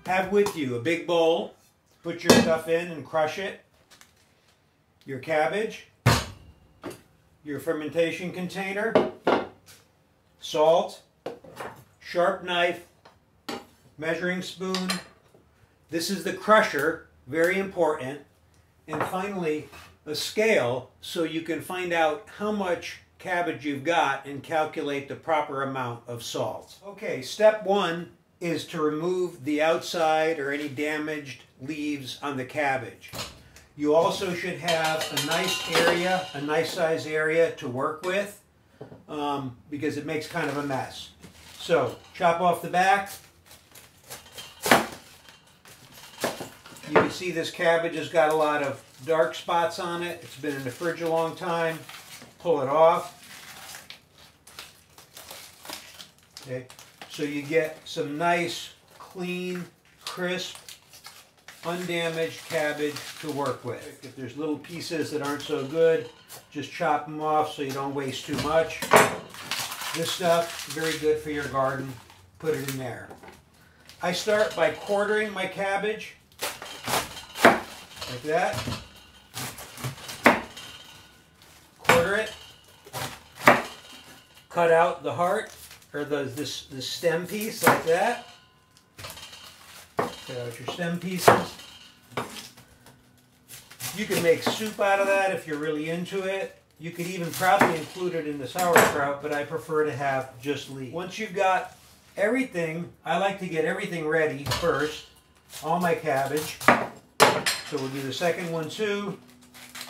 Have with you a big bowl, put your stuff in and crush it, your cabbage, your fermentation container, salt, sharp knife, measuring spoon. This is the crusher, very important. And finally, a scale so you can find out how much cabbage you've got and calculate the proper amount of salt. Okay, step one is to remove the outside or any damaged leaves on the cabbage. You also should have a nice area, a nice size area to work with because it makes kind of a mess. So, chop off the back. You can see this cabbage has got a lot of dark spots on it. It's been in the fridge a long time. Pull it off. Okay. So you get some nice, clean, crisp, undamaged cabbage to work with. If there's little pieces that aren't so good, just chop them off so you don't waste too much. This stuff, very good for your garden. Put it in there. I start by quartering my cabbage. Like that. Quarter it. Cut out the heart, or the stem piece like that. Cut out your stem pieces. You can make soup out of that if you're really into it. You could even probably include it in the sauerkraut, but I prefer to have just leaves. Once you've got everything, I like to get everything ready first. All my cabbage. So we'll do the second one too.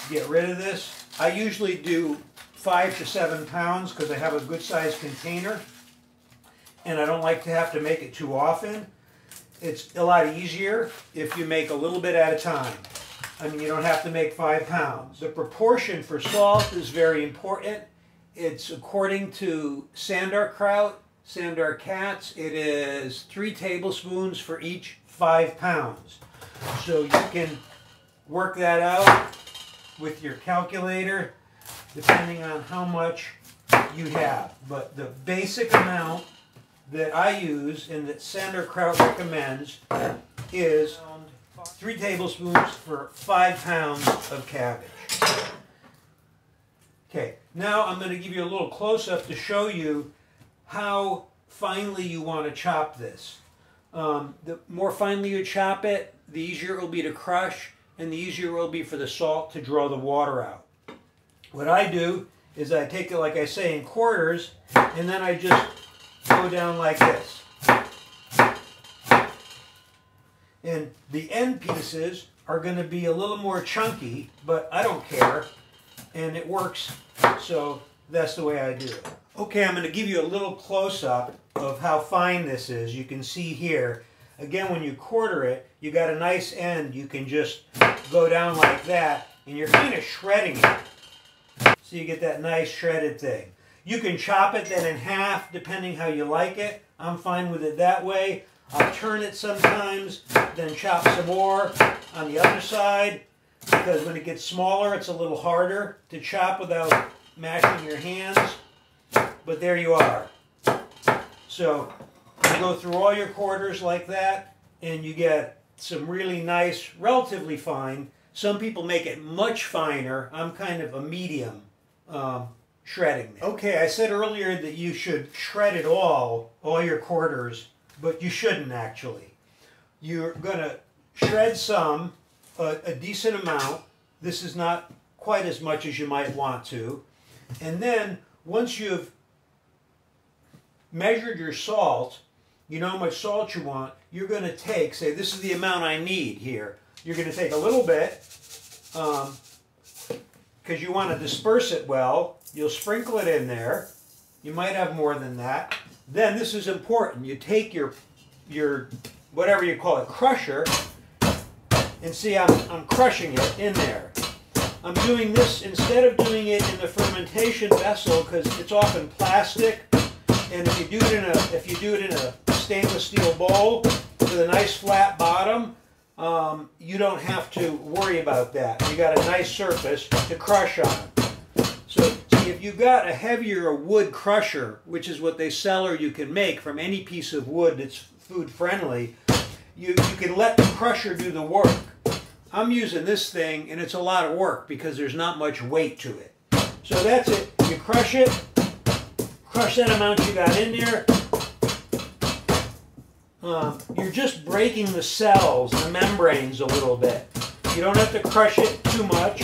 Get rid of this. I usually do 5 to 7 pounds because I have a good sized container. And I don't like to have to make it too often. It's a lot easier if you make a little bit at a time. I mean, you don't have to make 5 pounds. The proportion for salt is very important. It's according to Sauerkraut Cats. It is 3 tablespoons for each 5 pounds. So you can work that out with your calculator depending on how much you have. But the basic amount that I use and that Sauerkraut recommends is 3 tablespoons for 5 pounds of cabbage. Okay, now I'm going to give you a little close-up to show you how finely you want to chop this. The more finely you chop it, the easier it will be to crush, and the easier it will be for the salt to draw the water out. What I do is I take it, like I say, in quarters, and then I just go down like this. And the end pieces are going to be a little more chunky, but I don't care, and it works, so that's the way I do it. Okay, I'm going to give you a little close-up of how fine this is. You can see here, again, when you quarter it, you got a nice end. You can just go down like that, and you're kind of shredding it. So you get that nice shredded thing. You can chop it then in half, depending how you like it. I'm fine with it that way. I'll turn it sometimes, then chop some more on the other side, because when it gets smaller, it's a little harder to chop without mashing your hands. But there you are. So you go through all your quarters like that, and you get some really nice, relatively fine. Some people make it much finer. I'm kind of a medium shredding. Okay, I said earlier that you should shred it all your quarters, but you shouldn't actually. You're going to shred some, a decent amount. This is not quite as much as you might want to. And then once you've measured your salt, you know how much salt you want, you're going to take, say this is the amount I need here. You're going to take a little bit, because you want to disperse it well. You'll sprinkle it in there. You might have more than that. Then this is important. You take your whatever you call it, crusher, and see I'm crushing it in there. I'm doing this instead of doing it in the fermentation vessel because it's often plastic, and if you do it in a stainless steel bowl with a nice flat bottom, you don't have to worry about that. You got a nice surface to crush on. So see, if you've got a heavier wood crusher, which is what they sell or you can make from any piece of wood that's food friendly, you can let the crusher do the work. I'm using this thing, and it's a lot of work because there's not much weight to it. So that's it. You crush it, crush that amount you got in there. You're just breaking the cells, the membranes a little bit. You don't have to crush it too much,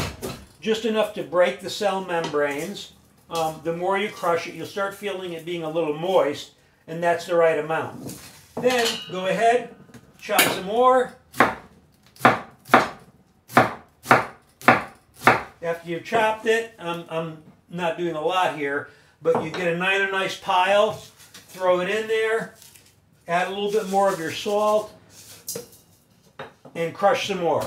just enough to break the cell membranes. The more you crush it, you'll start feeling it being a little moist, and that's the right amount. Then go ahead, chop some more. After you've chopped it, I'm not doing a lot here, but you get another nice pile, throw it in there, add a little bit more of your salt, and crush some more.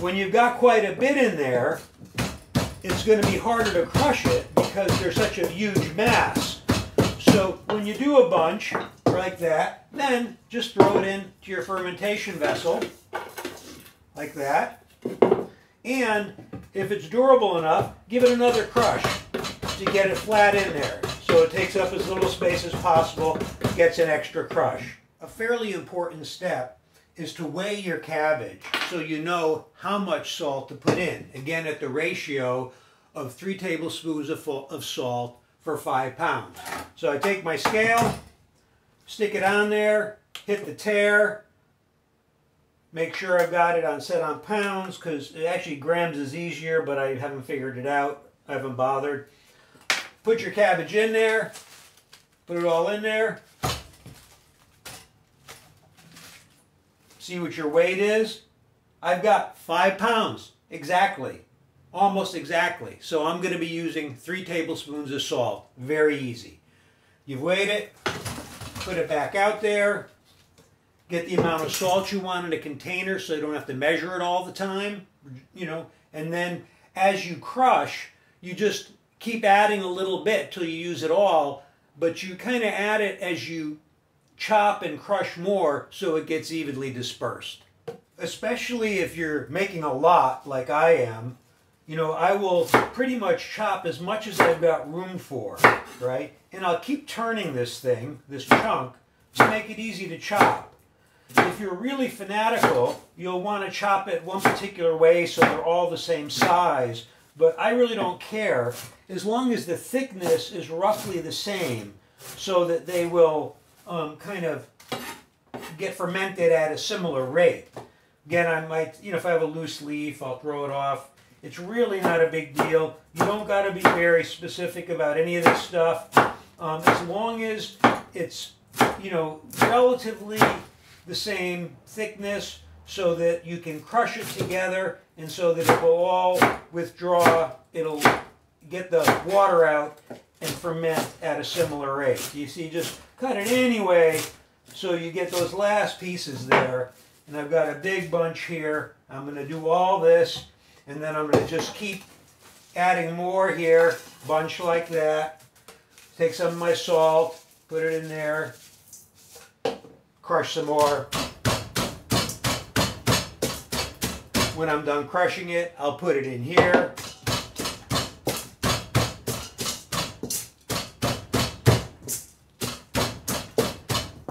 When you've got quite a bit in there, it's going to be harder to crush it because there's such a huge mass. So when you do a bunch like that, then just throw it into your fermentation vessel, like that. And if it's durable enough, give it another crush to get it flat in there. So it takes up as little space as possible, gets an extra crush. A fairly important step is to weigh your cabbage so you know how much salt to put in. Again, at the ratio of 3 tablespoons of salt for 5 pounds. So I take my scale, stick it on there, hit the tare, make sure I've got it set on pounds, because actually grams is easier, but I haven't figured it out. I haven't bothered. Put your cabbage in there, put it all in there. See what your weight is. I've got 5 pounds, exactly, almost exactly. So I'm going to be using 3 tablespoons of salt. Very easy. You've weighed it, put it back out there, get the amount of salt you want in a container so you don't have to measure it all the time, you know, and then as you crush, you just keep adding a little bit till you use it all, but you kind of add it as you chop and crush more so it gets evenly dispersed. Especially if you're making a lot like I am, you know, I will pretty much chop as much as I've got room for, right? And I'll keep turning this thing, this chunk, to make it easy to chop. If you're really fanatical, you'll want to chop it one particular way so they're all the same size, but I really don't care as long as the thickness is roughly the same so that they will kind of get fermented at a similar rate. Again, I might, you know, if I have a loose leaf, I'll throw it off. It's really not a big deal. You don't got to be very specific about any of this stuff. As long as it's, you know, relatively the same thickness so that you can crush it together and so that it will all withdraw, it'll get the water out and ferment at a similar rate. You see, just cut it anyway so you get those last pieces there. And I've got a big bunch here. I'm going to do all this, and then I'm going to just keep adding more here, bunch like that. Take some of my salt, put it in there, crush some more. When I'm done crushing it, I'll put it in here.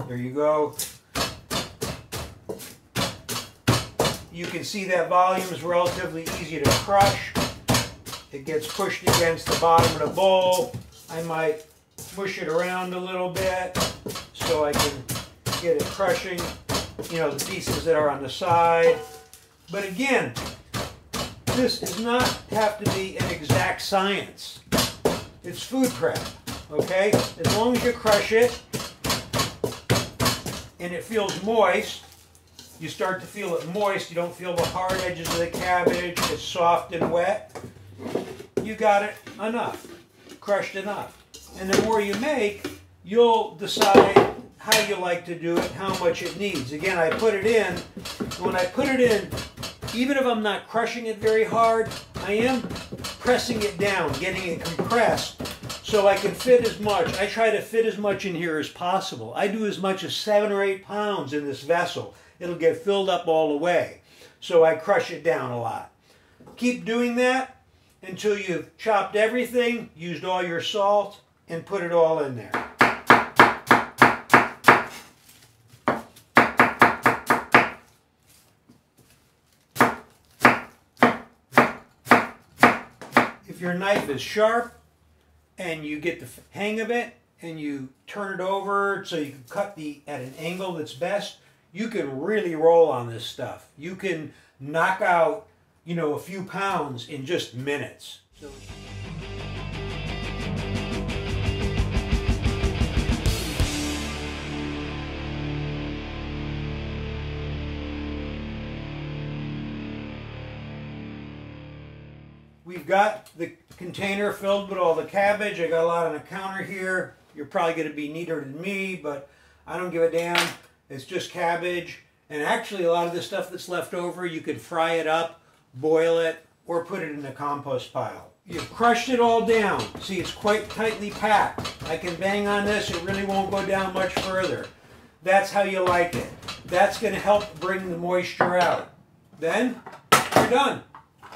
There you go. You can see that volume is relatively easy to crush. It gets pushed against the bottom of the bowl. I might push it around a little bit so I can get it crushing, you know, the pieces that are on the side. But again, this does not have to be an exact science. It's food prep, okay? As long as you crush it and it feels moist, you start to feel it moist, you don't feel the hard edges of the cabbage, it's soft and wet, you got it enough, crushed enough. And the more you make, you'll decide how you like to do it, how much it needs. Again, I put it in. When I put it in, even if I'm not crushing it very hard, I am pressing it down, getting it compressed so I can fit as much. I try to fit as much in here as possible. I do as much as 7 or 8 pounds in this vessel. It'll get filled up all the way. So I crush it down a lot. Keep doing that until you've chopped everything, used all your salt, and put it all in there. if your knife is sharp and you get the hang of it and you turn it over so you can cut at an angle that's best, you can really roll on this stuff. You can knock out, you know, a few pounds in just minutes. So we've got the container filled with all the cabbage. I got a lot on the counter here. You're probably going to be neater than me, but I don't give a damn. It's just cabbage. And actually a lot of the stuff that's left over, you could fry it up, boil it, or put it in the compost pile. You've crushed it all down. See, it's quite tightly packed. I can bang on this. It really won't go down much further. That's how you like it. That's going to help bring the moisture out. Then, you're done.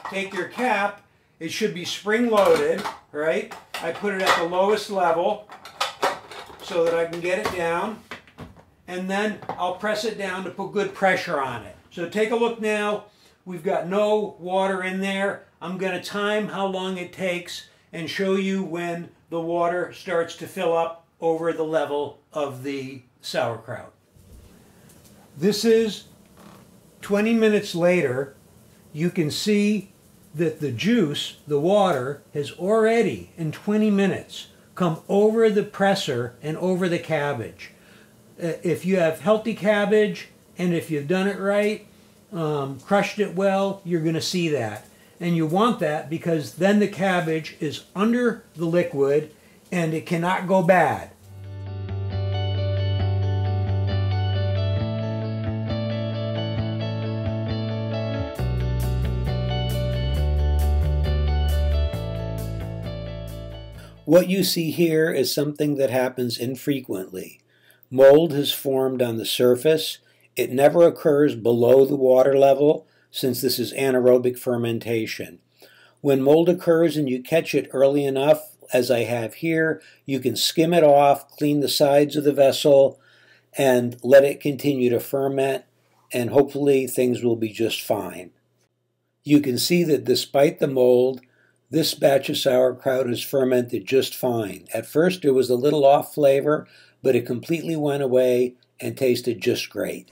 Take your cap. It should be spring-loaded, right? I put it at the lowest level so that I can get it down. And then I'll press it down to put good pressure on it. So take a look now. We've got no water in there. I'm going to time how long it takes and show you when the water starts to fill up over the level of the sauerkraut. This is 20 minutes later. You can see that the juice, the water, has already, in 20 minutes, come over the presser and over the cabbage. If you have healthy cabbage, and if you've done it right, crushed it well, you're going to see that. And you want that because then the cabbage is under the liquid and it cannot go bad. What you see here is something that happens infrequently. Mold has formed on the surface. It never occurs below the water level since this is anaerobic fermentation. When mold occurs and you catch it early enough, as I have here, you can skim it off, clean the sides of the vessel, and let it continue to ferment, and hopefully things will be just fine. You can see that despite the mold, this batch of sauerkraut is fermented just fine. At first there was a little off flavor, but it completely went away and tasted just great.